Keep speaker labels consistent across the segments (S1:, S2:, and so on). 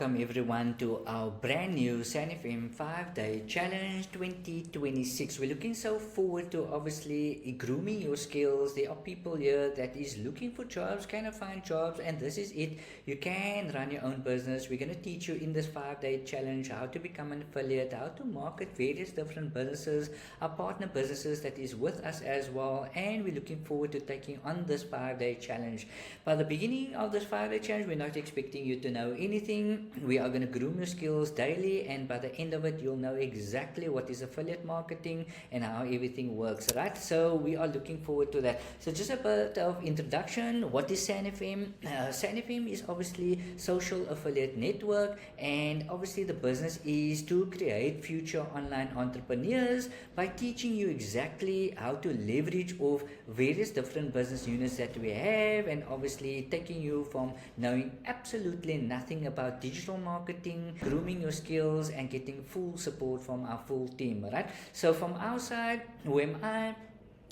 S1: welcome everyone to our brand new Sanfm 5-day challenge 2026. We're looking so forward to obviously grooming your skills. There are people here that is looking for jobs, cannot find jobs, and this is it. You can run your own business. We're going to teach you in this 5-day challenge how to become an affiliate, how to market various different businesses, our partner businesses that is with us as well, and we're looking forward to taking on this 5-day challenge. By the beginning of this 5-day challenge, we're not expecting you to know anything. We are going to groom your skills daily, and by the end of it you'll know exactly what is affiliate marketing and how everything works, right? So we are looking forward to that. So just a bit of introduction. What is Sanfm? Sanfm is obviously social affiliate network, and obviously the business is to create future online entrepreneurs by teaching you exactly how to leverage off various different business units that we have, and obviously taking you from knowing absolutely nothing about digital marketing, grooming your skills, and getting full support from our full team, right? So from our side, who am I?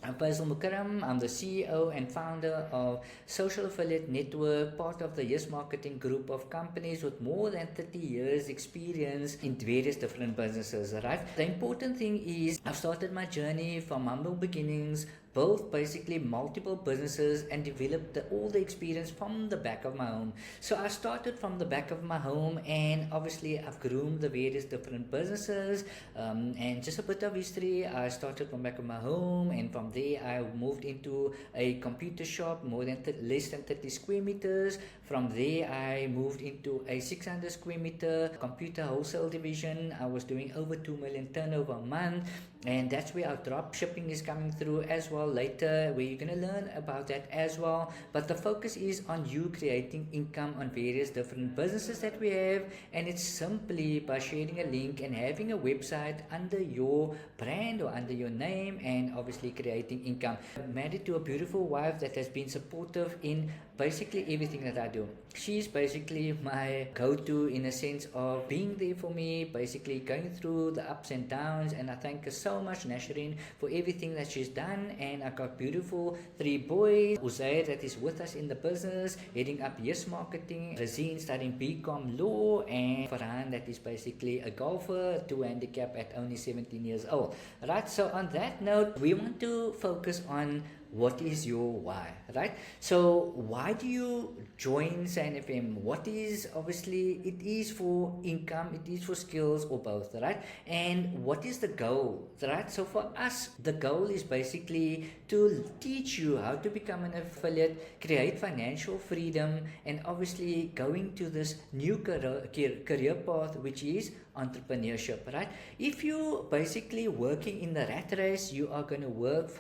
S1: I'm Faisal Mukarram. I'm the CEO and founder of Social Affiliate Network, part of the Yes Marketing group of companies with more than 30 years experience in various different businesses, right? The important thing is I've started my journey from humble beginnings, built basically multiple businesses, and developed all the experience from the back of my home. So I started from the back of my home, and obviously I've groomed the various different businesses, and just a bit of history. I started from back of my home, and from there I moved into a computer shop, less than 30 square meters. From there I moved into a 600 square meter computer wholesale division. I was doing over 2 million turnover a month, and that's where our drop shipping is coming through as well later, where you're going to learn about that as well. But the focus is on you creating income on various different businesses that we have, and it's simply by sharing a link and having a website under your brand or under your name, and obviously creating income. I'm married to a beautiful wife that has been supportive in basically everything that I do. She's basically my go-to in a sense of being there for me, basically going through the ups and downs, and I thank her so much, Nashreen, for everything that she's done. And I got beautiful 3 boys. Uzair, that is with us in the business, heading up Yes Marketing, Razeen studying BCom Law, and Farhan, that is basically a golfer, 2 handicap at only 17 years old, right? So on that note, we want to focus on what is your why, right? So why do you join Sanfm? What is, obviously it is for income, it is for skills, or both, right? And what is the goal, right? So for us, the goal is basically to teach you how to become an affiliate, create financial freedom, and obviously going to this new career path, which is entrepreneurship, right? If you basically working in the rat race, you are going to work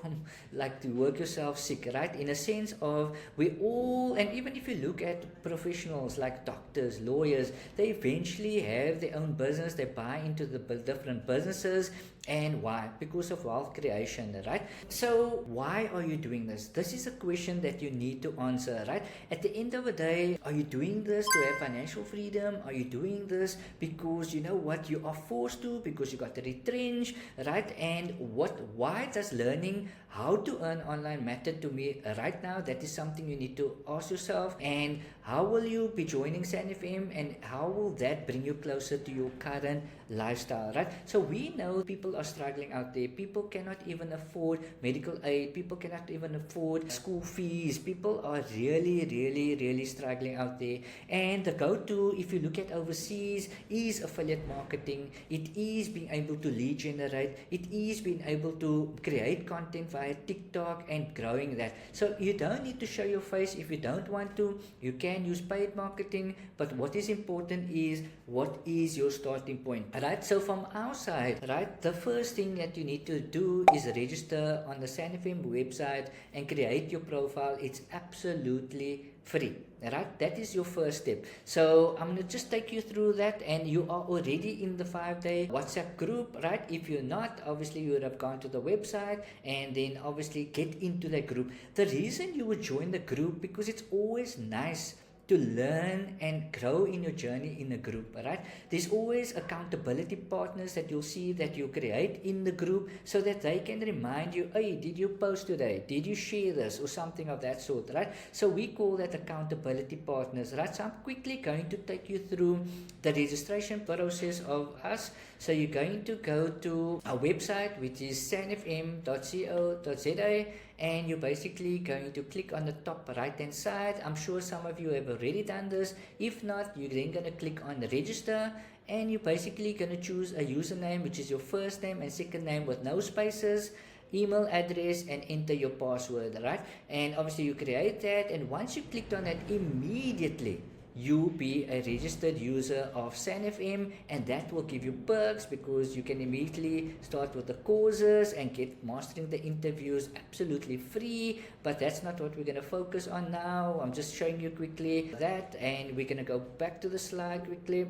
S1: to work yourself sick, right? In a sense of we all, and even if you look at professionals like doctors, lawyers, they eventually have their own business, they buy into the different businesses. And why? Because of wealth creation, right? So why are you doing this? This is a question that you need to answer, right? At the end of the day, are you doing this to have financial freedom? Are you doing this because you know what, you are forced to, because you got retrenched, right? And why does learning how to earn online matter to me right now? That is something you need to ask yourself. And how will you be joining Sanfm, and how will that bring you closer to your current lifestyle, right? So we know people are struggling out there. People cannot even afford medical aid. People cannot even afford school fees. People are really struggling out there. And the go-to, if you look at overseas, is affiliate marketing. It is being able to lead generate. It is being able to create content via TikTok and growing that. So you don't need to show your face if you don't want to. You can use paid marketing, but what is important is what is your starting point, right? So from our side, right, the first thing that you need to do is register on the Sanfm website and create your profile. It's absolutely free, right? That is your first step. So I'm going to just take you through that, and you are already in the 5-day WhatsApp group, right? If you're not, obviously you would have gone to the website and then obviously get into that group. The reason you would join the group, because it's always nice to learn and grow in your journey in a group, right? There's always accountability partners that you'll see that you create in the group so that they can remind you, hey, did you post today? Did you share this? Or something of that sort, right? So we call that accountability partners, right? So I'm quickly going to take you through the registration process of us. So you're going to go to our website, which is sanfm.co.za, and you're basically going to click on the top right hand side. I'm sure some of you have already done this. If not, you're then going to click on the register, and you're basically going to choose a username, which is your first name and second name with no spaces, email address, and enter your password, right? And obviously you create that, and once you clicked on that, immediately you be a registered user of Sanfm, and that will give you perks because you can immediately start with the courses and get mastering the interviews absolutely free. But that's not what we're going to focus on now. I'm just showing you quickly that, and we're going to go back to the slide quickly.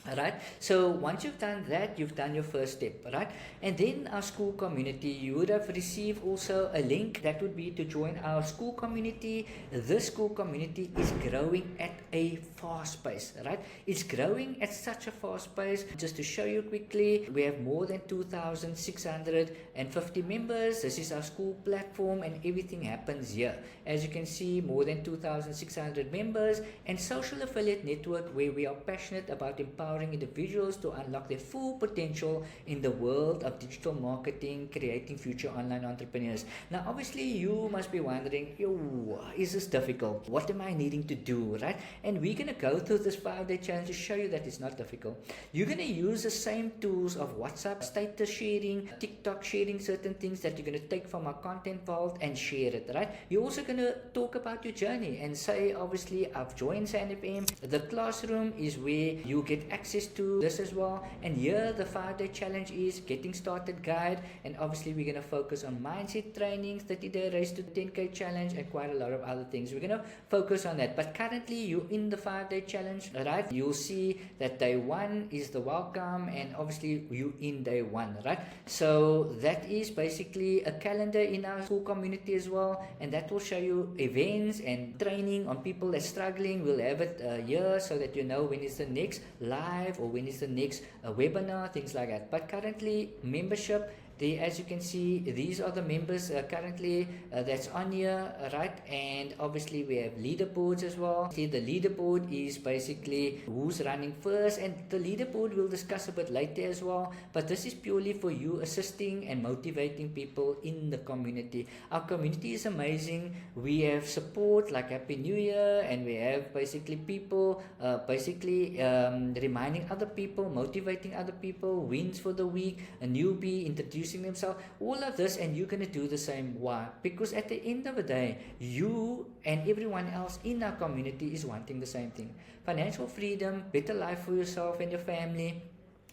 S1: Alright, so once you've done that, you've done your first step, right? And then our school community, you would have received also a link that would be to join our school community. This school community is growing at a fast pace, right? It's growing at such a fast pace. Just to show you quickly, we have more than 2,650 members. This is our school platform, and everything happens here. As you can see, more than 2,600 members, and social affiliate network where we are passionate about empowering individuals to unlock their full potential in the world of digital marketing, creating future online entrepreneurs. Now, obviously, you must be wondering, yo, is this difficult? What am I needing to do, right? And we're going to go through this 5-day challenge to show you that it's not difficult. You're going to use the same tools of WhatsApp, status sharing, TikTok sharing, certain things that you're going to take from our content vault and share it, right? You're also going to talk about your journey and say, obviously, I've joined Sanfm. The classroom is where you get access to this as well, and here the 5-day challenge is getting started guide, and obviously we're going to focus on mindset training, 30-day race to 10k challenge, and quite a lot of other things. We're going to focus on that, but currently you're in the 5-day challenge, right? You'll see that day 1 is the welcome, and obviously you in day 1, right? So that is basically a calendar in our school community as well, and that will show you events and training on people that's struggling. We'll have it here so that you know when is the next live or when is the next webinar, things like that. But currently membership, as you can see, these are the members currently that's on here, right? And obviously we have leaderboards as well. See, the leaderboard is basically who's running first, and the leaderboard we'll discuss a bit later as well, but this is purely for you assisting and motivating people in the community. Our community is amazing. We have support like Happy New Year, and we have basically people reminding other people, motivating other people, wins for the week, a newbie introducing themselves, all of this, and you're going to do the same. Why? Because at the end of the day, you and everyone else in our community is wanting the same thing: financial freedom, better life for yourself and your family.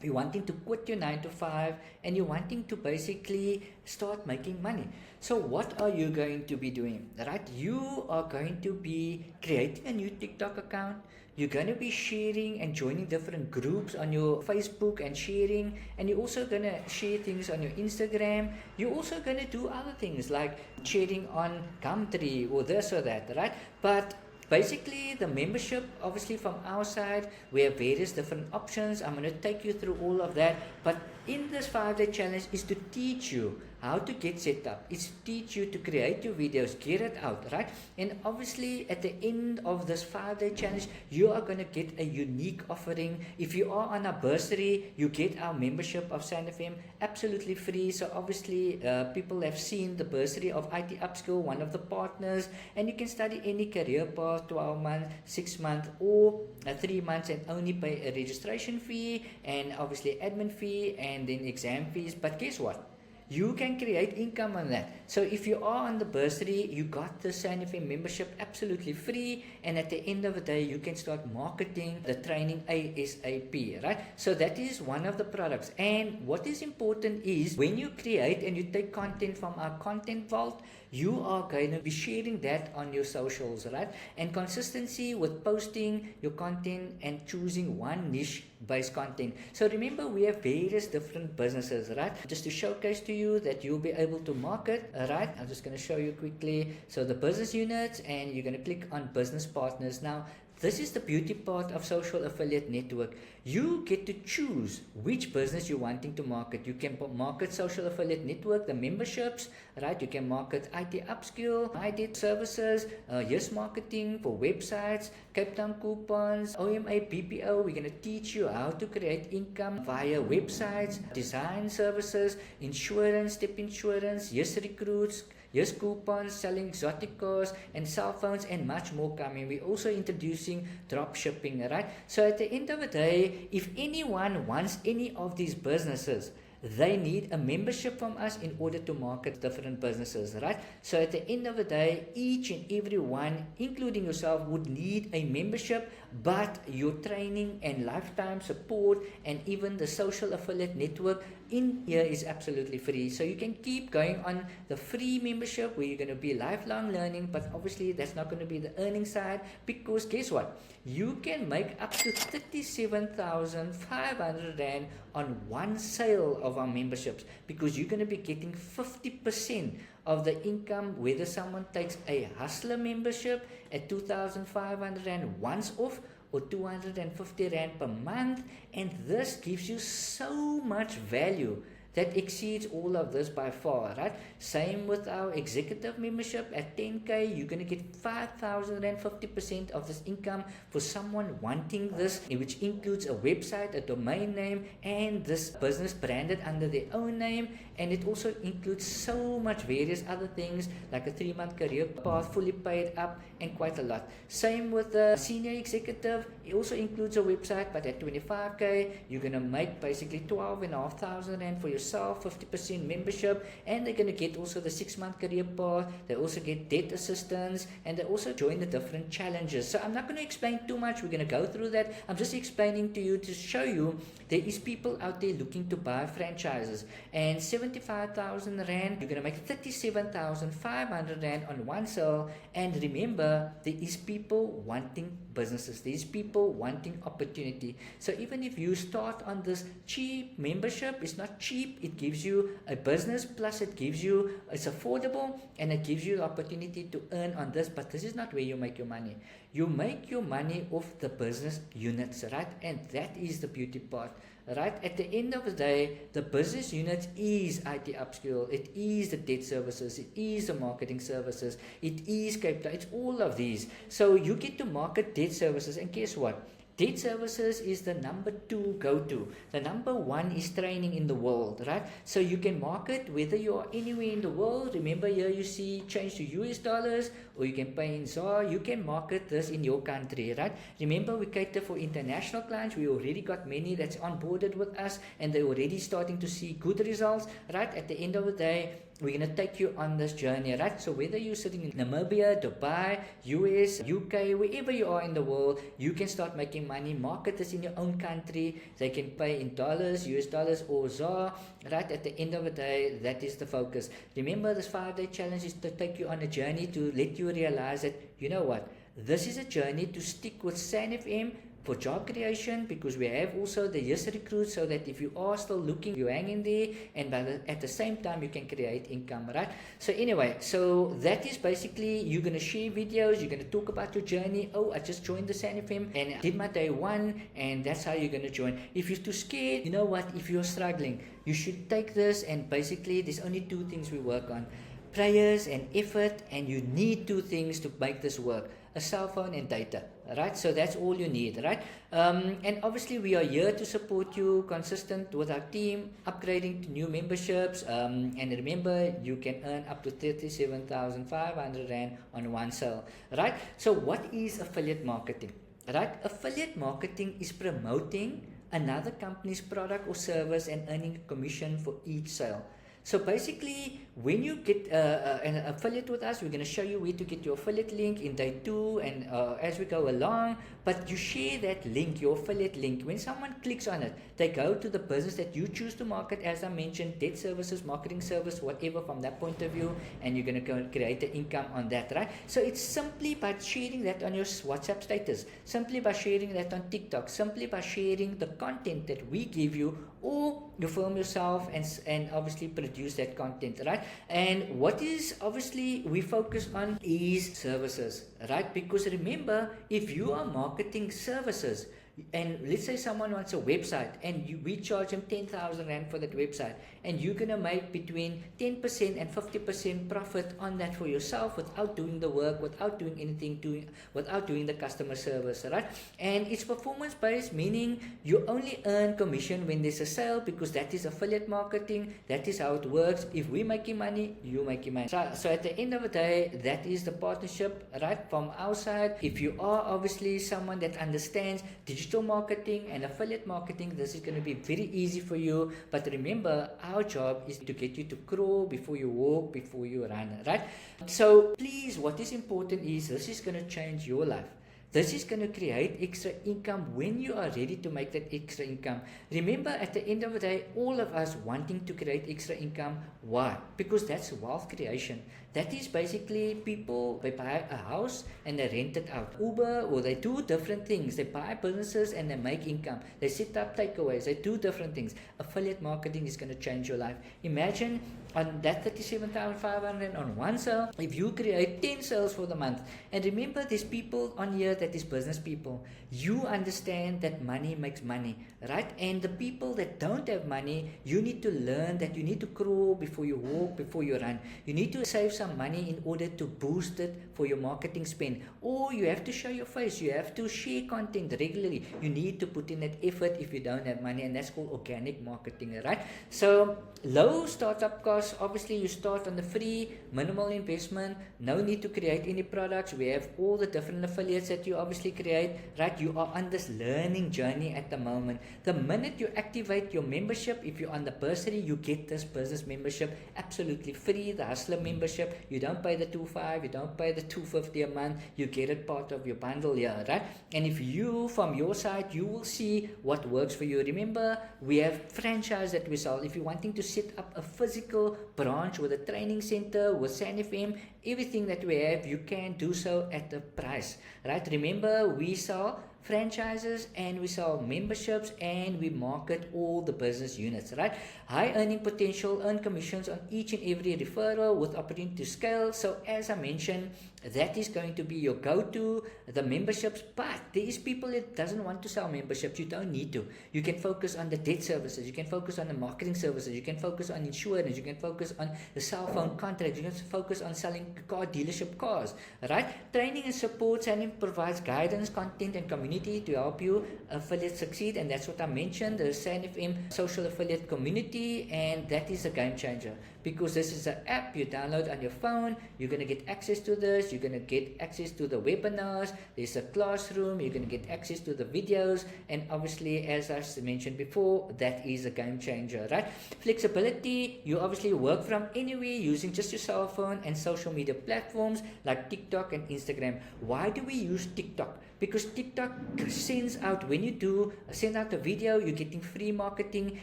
S1: You're wanting to quit your 9 to 5, and you're wanting to basically start making money. So what are you going to be doing, right? You are going to be creating a new TikTok account. You're going to be sharing and joining different groups on your Facebook and sharing, and you're also going to share things on your Instagram. You're also going to do other things like sharing on Gumtree or this or that, right? But basically, the membership, obviously from our side, we have various different options. I'm going to take you through all of that. But in this 5-day challenge is to teach you how to get set up. It's to teach you to create your videos, get it out, right? And obviously at the end of this 5-day challenge, you are going to get a unique offering. If you are on a bursary, you get our membership of Sanfm absolutely free. So obviously people have seen the bursary of IT Upskill, one of the partners, and you can study any career path, 12 months, 6 months, or 3 months, and only pay a registration fee and obviously admin fee and then exam fees. But guess what? You can create income on that. So if you are on the bursary, you got the Sanfm membership absolutely free, and at the end of the day, you can start marketing the training ASAP, right? So that is one of the products. And what is important is when you create and you take content from our content vault, you are going to be sharing that on your socials, right? And consistency with posting your content and choosing one niche based content. So remember, we have various different businesses, right? Just to showcase to you that you'll be able to market, right? I'm just going to show you quickly. So the business units, and you're going to click on business partners. Now, This is the beauty part of social affiliate network. You get to choose which business you're wanting to market. You can market social affiliate network, the memberships, right? You can market IT upskill, ID services, yes marketing for websites, Cape Town coupons, OMA, BPO. We're going to teach you how to create income via websites, design services, insurance, step insurance, yes recruits, yes, coupons, selling exotic cars and cell phones, and much more coming. We're also introducing drop shipping, right? So at the end of the day, if anyone wants any of these businesses, they need a membership from us in order to market different businesses, right? So at the end of the day, each and every one, including yourself, would need a membership, but your training and lifetime support and even the social affiliate network in here is absolutely free. So you can keep going on the free membership where you're going to be lifelong learning, but obviously that's not going to be the earning side, because guess what? You can make up to 37,500 Rand on one sale of our memberships, because you're going to be getting 50% of the income, whether someone takes a hustler membership at 2,500 Rand once off or 250 Rand per month, and this gives you so much value that exceeds all of this by far, right? Same with our executive membership at 10K, you're going to get 5,000 Rand, 50% of this income for someone wanting this, which includes a website, a domain name, and this business branded under their own name. And it also includes so much various other things like a 3-month career path, fully paid up, and quite a lot. Same with the senior executive, it also includes a website, but at 25K, you're going to make basically 12,500 Rand for yourself, 50% membership, and they're going to get also the 6-month career path. They also get debt assistance, and they also join the different challenges. So I'm not going to explain too much. We're going to go through that. I'm just explaining to you to show you there is people out there looking to buy franchises, and 75,000 Rand, you're going to make 37,500 Rand on one sale. And remember, there is people wanting businesses, there is people wanting opportunity. So even if you start on this cheap membership, it's not cheap, it gives you a business, plus it gives you, it's affordable, and it gives you the opportunity to earn on this. But this is not where you make your money. You make your money off the business units, right? And that is the beauty part, right? At the end of the day, the business unit is IT upskill, it is the debt services, it is the marketing services, it is Cape Town, it's all of these. So you get to market debt services, and guess what? Debt services is the number 2 go-to. The number 1 is training in the world, right? So you can market whether you are anywhere in the world. Remember here you see change to US dollars, or you can pay in ZAR. You can market this in your country, right? Remember, we cater for international clients. We already got many that's onboarded with us, and they're already starting to see good results, right? At the end of the day, we're going to take you on this journey, right? So whether you're sitting in Namibia, Dubai, US, UK, wherever you are in the world, you can start making money, market this in your own country. They can pay in dollars, US dollars, or ZAR, right? At the end of the day, that is the focus. Remember, this 5-day challenge is to take you on a journey to let you realize that, you know what, this is a journey to stick with Sanfm for job creation, because we have also the yes recruit, so that if you are still looking, you hang in there, and at the same time you can create income, right? So anyway, so that is basically, you're going to share videos, you're going to talk about your journey. Oh, I just joined the Sanfm and I did my day 1, and that's how you're going to join. If you're too scared, you know what, if you're struggling, you should take this, and basically there's only 2 things we work on: prayers and effort, and you need 2 things to make this work: a cell phone and data, right? So that's all you need, right? And obviously we are here to support you, consistent with our team, upgrading to new memberships, and remember, you can earn up to 37,500 Rand on one sale, right? So what is affiliate marketing, right? Affiliate marketing is promoting another company's product or service and earning a commission for each sale. So basically, when you get an affiliate with us, we're going to show you where to get your affiliate link in day 2 and as we go along. But you share that link, your affiliate link. When someone clicks on it, they go to the business that you choose to market, as I mentioned, debt services, marketing service, whatever from that point of view, and you're going to create the income on that, right? So it's simply by sharing that on your WhatsApp status, simply by sharing that on TikTok, simply by sharing the content that we give you or you film yourself and obviously produce that content, right? And what is obviously we focus on is services, right? Because remember, if you are marketing services, and let's say someone wants a website and we charge them 10,000 Rand for that website, and you're going to make between 10% and 50% profit on that for yourself without doing the work, without doing anything, without doing the customer service, right? And it's performance based, meaning you only earn commission when there's a sale, because that is affiliate marketing. That is how it works. If we're making money, you're making money. So at the end of the day, that is the partnership, right? From our side, if you are obviously someone that understands digital marketing and affiliate marketing, this is going to be very easy for you. But remember, our job is to get you to crawl before you walk, before you run, right? So please, what is important is this is going to change your life. This is going to create extra income when you are ready to make that extra income. Remember, at the end of the day, all of us wanting to create extra income. Why? Because that's wealth creation. That is basically people, they buy a house and they rent it out. Uber, or they do different things. They buy businesses and they make income. They set up takeaways. They do different things. Affiliate marketing is going to change your life. Imagine on that 37,500 on one sale, if you create 10 sales for the month. And remember, there's people on here that is business people. You understand that money makes money, right? And the people that don't have money, you need to learn that you need to crawl before you walk, before you run. You need to save some money in order to boost it for your marketing spend. Or you have to show your face. You have to share content regularly. You need to put in that effort if you don't have money, and that's called organic marketing, right? So low startup costs. Obviously, you start on the free, minimal investment. No need to create any products. We have all the different affiliates that you obviously create, right? You are on this learning journey at the moment. The minute you activate your membership, if you're on the bursary, you get this business membership absolutely free, the Hustler membership. You don't pay the 2.5, you don't pay the 250 a month. You get it part of your bundle here, right? And if you, from your side, you will see what works for you. Remember, we have franchise that we sell. If you're wanting to set up a physical branch with a training center, with Sanfm, everything that we have, you can do so at the price, right? Remember, we sell franchises and we sell memberships and we market all the business units, right? High earning potential, earn commissions on each and every referral with opportunity to scale. So as I mentioned, that is going to be your go-to, the memberships. But there is people that doesn't want to sell memberships. You don't need to. You can focus on the debt services. You can focus on the marketing services. You can focus on insurance. You can focus on the cell phone contracts. You can focus on selling car dealership cars, right? Training and support. Sanfm provides guidance, content, and community to help you affiliates succeed. And that's what I mentioned, the Sanfm social affiliate community. And that is a game changer, because this is an app you download on your phone. You're going to get access to this. You're going to get access to the webinars. There's a classroom. You're going to get access to the videos. And obviously, as I mentioned before, that is a game changer, right? Flexibility. You obviously work from anywhere using just your cell phone and social media platforms like TikTok and Instagram. Why do we use TikTok? Because TikTok sends out, when you send out a video, you're getting free marketing.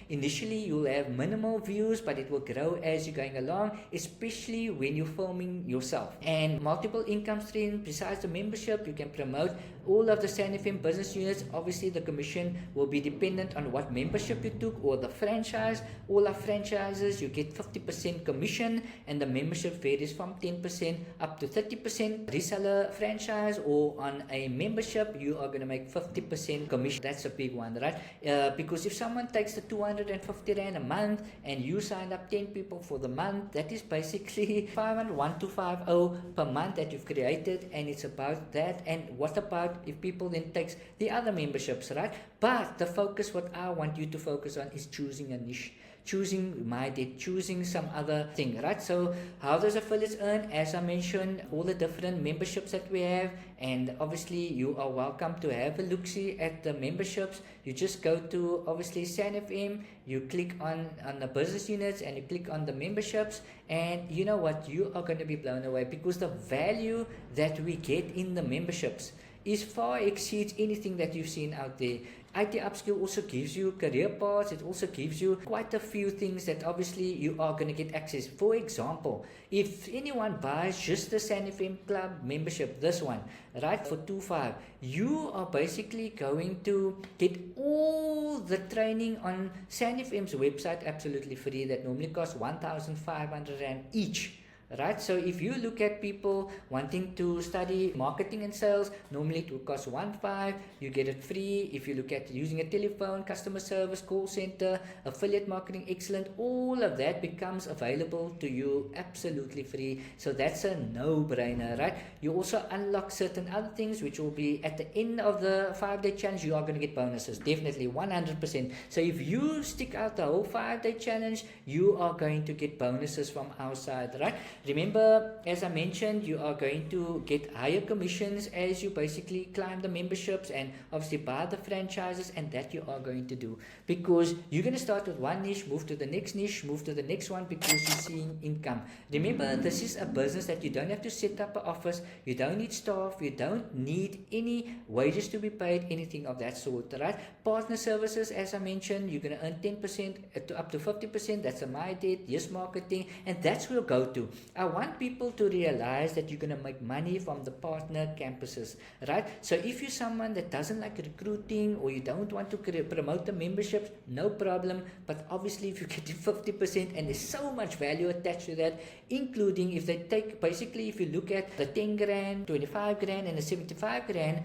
S1: Initially, you'll have minimal views, but it will grow as you're going along, especially when you're filming yourself. And multiple income streams. Besides the membership, you can promote all of the Sanfm business units. Obviously, the commission will be dependent on what membership you took or the franchise. All our franchises, you get 50% commission, and the membership varies from 10% up to 30%. Reseller franchise or on a membership, you are going to make 50% commission. That's a big one, right? Because if someone takes the 250 Rand a month and you sign up 10 people for the month, that is basically 501,250 per month that you've created, and it's about that. And what about if people then takes the other memberships, right? But the focus, what I want you to focus on, is choosing a niche, choosing my debt, choosing some other thing, right? So how does affiliates earn? As I mentioned, all the different memberships that we have, and obviously you are welcome to have a look-see at the memberships. You just go to obviously Sanfm, you click on the business units and you click on the memberships, and you know what, you are going to be blown away, because the value that we get in the memberships is far exceeds anything that you've seen out there. IT upskill also gives you career paths. It also gives you quite a few things that obviously you are going to get access. For example, if anyone buys just the Sanfm Club membership, this one, right, for 25, you are basically going to get all the training on Sanfm's website absolutely free. That normally costs 1,500 Rand each. Right, so if you look at people wanting to study marketing and sales, normally it will cost 1,500. You get it free. If you look at using a telephone, customer service, call center, affiliate marketing, excellent, all of that becomes available to you absolutely free. So that's a no-brainer, right? You also unlock certain other things which will be at the end of the 5-day challenge. You are going to get bonuses, definitely 100%. So if you stick out the whole 5-day challenge, you are going to get bonuses from our side, right? Remember, as I mentioned, you are going to get higher commissions as you basically climb the memberships and obviously buy the franchises, and that you are going to do because you're going to start with one niche, move to the next niche, move to the next one because you're seeing income. Remember, this is a business that you don't have to set up an office, you don't need staff, you don't need any wages to be paid, anything of that sort, right? Partner services, as I mentioned, you're going to earn 10% to up to 50%. That's a My Date, Yes Marketing, and that's where you'll go to. I want people to realize that you're going to make money from the partner campuses, right? So if you're someone that doesn't like recruiting or you don't want to promote the memberships, no problem. But obviously if you get to 50% and there's so much value attached to that, including if they take, basically if you look at the 10 grand, 25 grand and the 75 grand,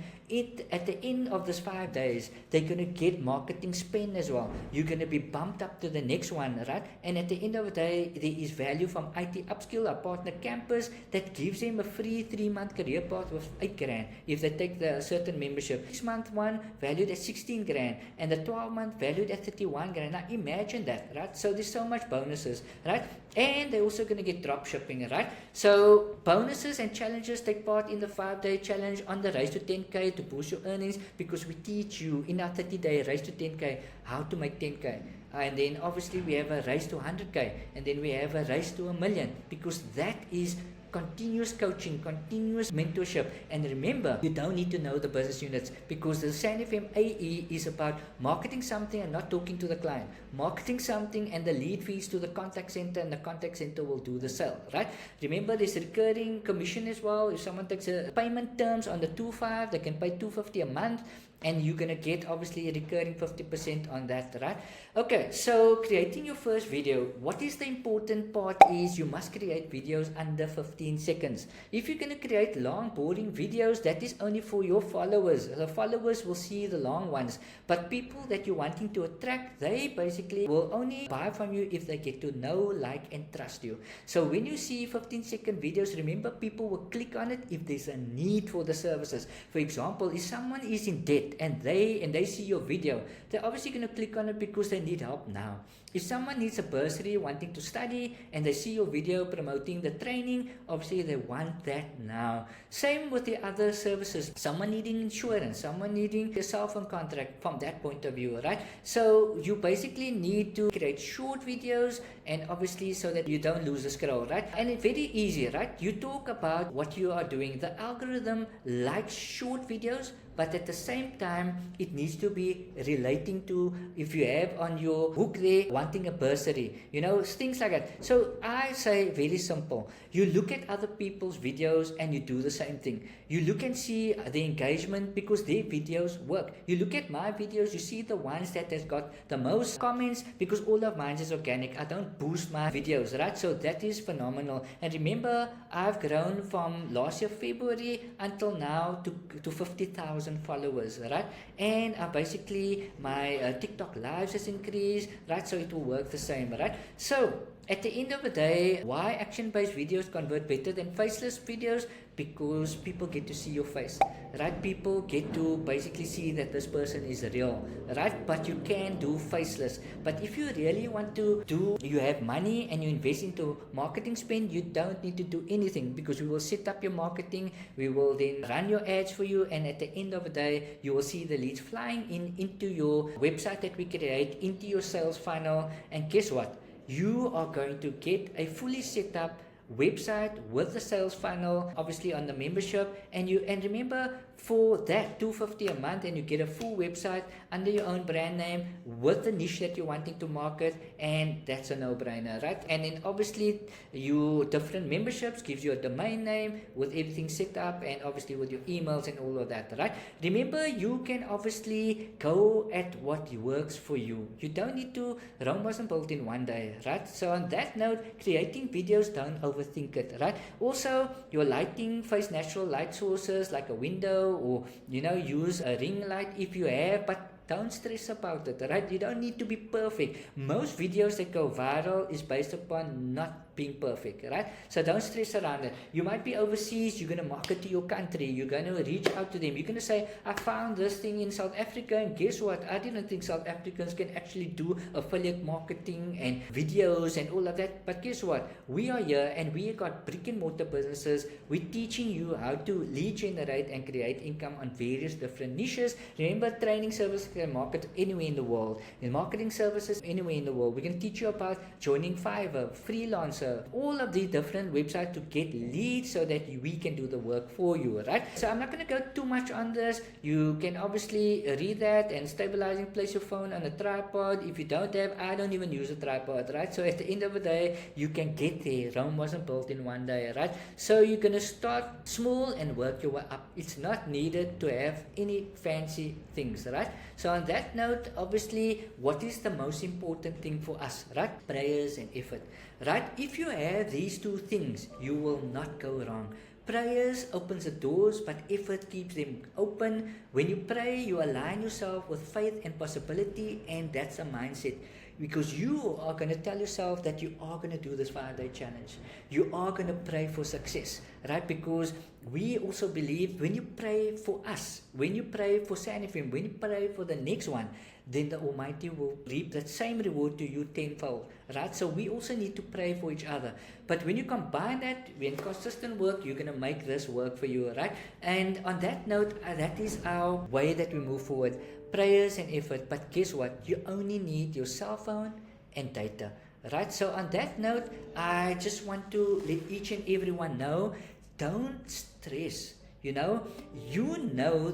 S1: at the end of this 5 days, they're going to get marketing spend as well. You're going to be bumped up to the next one, right? And at the end of the day, there is value from IT Upskill, our partner campus, that gives them a free 3-month career path with 8 grand if they take the certain membership. 6-month one valued at 16 grand and the 12-month valued at 31 grand. Now imagine that, right? So there's so much bonuses, right? And they're also going to get drop shipping, right? So bonuses and challenges take part in the 5-day challenge on the Race to 10K to boost your earnings, because we teach you in our 30-day Race to 10K how to make 10K. And then obviously we have a race to 100K, and then we have a race to 1 million, because that is continuous coaching, continuous mentorship. And remember, you don't need to know the business units, because the Sanfm AE is about marketing something and not talking to the client, marketing something and the lead fees to the contact center, and the contact center will do the sale, right? Remember, there's recurring commission as well. If someone takes a payment terms on the 2.5, they can pay 250 a month, and you're going to get obviously a recurring 50% on that, right? Okay, so creating your first video, what is the important part is you must create videos under 15 seconds. If you're going to create long boring videos, that is only for your followers. The followers will see the long ones, but people that you're wanting to attract, they basically will only buy from you if they get to know, like and trust you. So when you see 15-second videos, remember, people will click on it if there's a need for the services. For example, if someone is in debt and they see your video, they're obviously going to click on it because they need help now. If someone needs a bursary, wanting to study, and they see your video promoting the training, obviously they want that now. Same with the other services. Someone needing insurance, someone needing a cell phone contract from that point of view, right? So you basically need to create short videos, and obviously so that you don't lose the scroll, right? And it's very easy, right? You talk about what you are doing. The algorithm likes short videos, but at the same time, it needs to be relating to, if you have on your hook there, wanting a bursary, you know, things like that. So I say very simple. You look at other people's videos and you do the same thing. You look and see the engagement because their videos work. You look at my videos, you see the ones that has got the most comments because all of mine is organic. I don't boost my videos, right? So that is phenomenal. And remember, I've grown from last year February until now to 50,000 followers, right? And basically my TikTok lives has increased, right? So it will work the same, right? So at the end of the day, why action-based videos convert better than faceless videos? Because people get to see your face, right? People get to basically see that this person is real, right? But you can do faceless. But if you really want to do, you have money and you invest into marketing spend, you don't need to do anything, because we will set up your marketing, we will then run your ads for you, and at the end of the day, you will see the leads flying into your website that we create, into your sales funnel, and guess what? You are going to get a fully set up website with the sales funnel, obviously on the membership, and remember, for that $250 a month, and you get a full website under your own brand name with the niche that you're wanting to market, and that's a no-brainer, right? And then obviously your different memberships gives you a domain name with everything set up, and obviously with your emails and all of that, right? Remember, you can obviously go at what works for you. You don't need to, Rome wasn't built in one day, right? So on that note, creating videos, don't overthink it, right? Also, your lighting, face natural light sources like a window, or use a ring light if you have, but don't stress about it, right? You don't need to be perfect. Most videos that go viral is based upon not being perfect, right? So don't stress around it. You might be overseas, you're going to market to your country, you're going to reach out to them, you're going to say, I found this thing in South Africa, and guess what? I didn't think South Africans can actually do affiliate marketing and videos and all of that, but guess what? We are here, and we got brick and mortar businesses. We're teaching you how to lead generate and create income on various different niches. Remember, training services can market anywhere in the world. In marketing services, anywhere in the world. We can teach you about joining Fiverr, Freelancer, all of these different websites to get leads so that we can do the work for you, right? So I'm not going to go too much on this. You can obviously read that, and stabilizing, place your phone on a tripod. If you don't have, I don't even use a tripod, right? So at the end of the day, you can get there. Rome wasn't built in one day, right? So you're going to start small and work your way up. It's not needed to have any fancy things, right? So on that note, obviously, what is the most important thing for us, right? Prayers and effort, right? If you have these two things, you will not go wrong. Prayers opens the doors, but effort keeps them open. When you pray, you align yourself with faith and possibility, and that's a mindset. Because you are going to tell yourself that you are going to do this 5-day challenge. You are going to pray for success, right? Because we also believe when you pray for us, when you pray for Sanfm, when you pray for the next one, then the Almighty will reap that same reward to you tenfold, right? So we also need to pray for each other. But when you combine that, when consistent work, you're going to make this work for you, right? And on that note, that is our way that we move forward. Prayers and effort. But guess what? You only need your cell phone and data, right? So on that note, I just want to let each and everyone know, don't stress. You know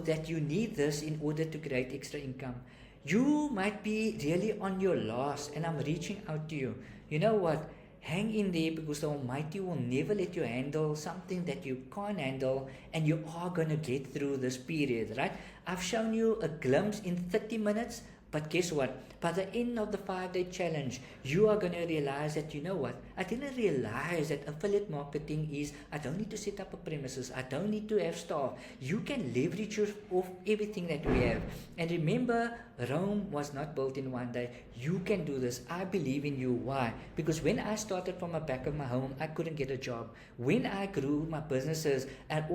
S1: that you need this in order to create extra income. You might be really on your last, and I'm reaching out to you. You know what? Hang in there, because the Almighty will never let you handle something that you can't handle, and you are going to get through this period, right? I've shown you a glimpse in 30 minutes, but guess what? By the end of the 5-day challenge, you are going to realize that, you know what? I didn't realize that affiliate marketing is, I don't need to set up a premises. I don't need to have staff. You can leverage off everything that we have. And remember, Rome was not built in one day. You can do this. I believe in you. Why? Because when I started from the back of my home, I couldn't get a job. When I grew my businesses, and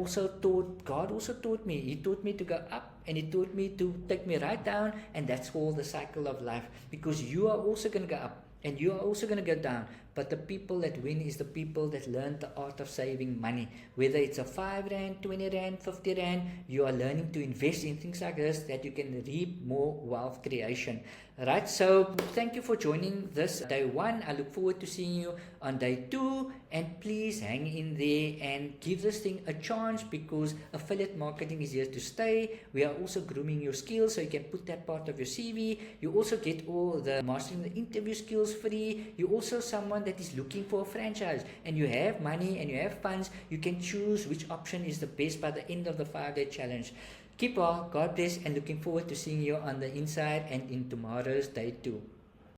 S1: God also taught me. He taught me to go up, and He taught me to take me right down, and that's called the cycle of life. Because you are also going to go up, and you are also going to go down. But the people that win is the people that learn the art of saving money. Whether it's a 5 Rand, 20 Rand, 50 Rand, you are learning to invest in things like this, that you can reap more wealth creation. Right? So thank you for joining this day 1. I look forward to seeing you on day 2. And please hang in there and give this thing a chance, because affiliate marketing is here to stay. We are also grooming your skills, so you can put that part of your CV. You also get all the mastering the interview skills free. You're also someone that is looking for a franchise, and you have money and you have funds. You can choose which option is the best by the end of the 5-day challenge. Keep well, God bless, and looking forward to seeing you on the inside and in tomorrow's day 2.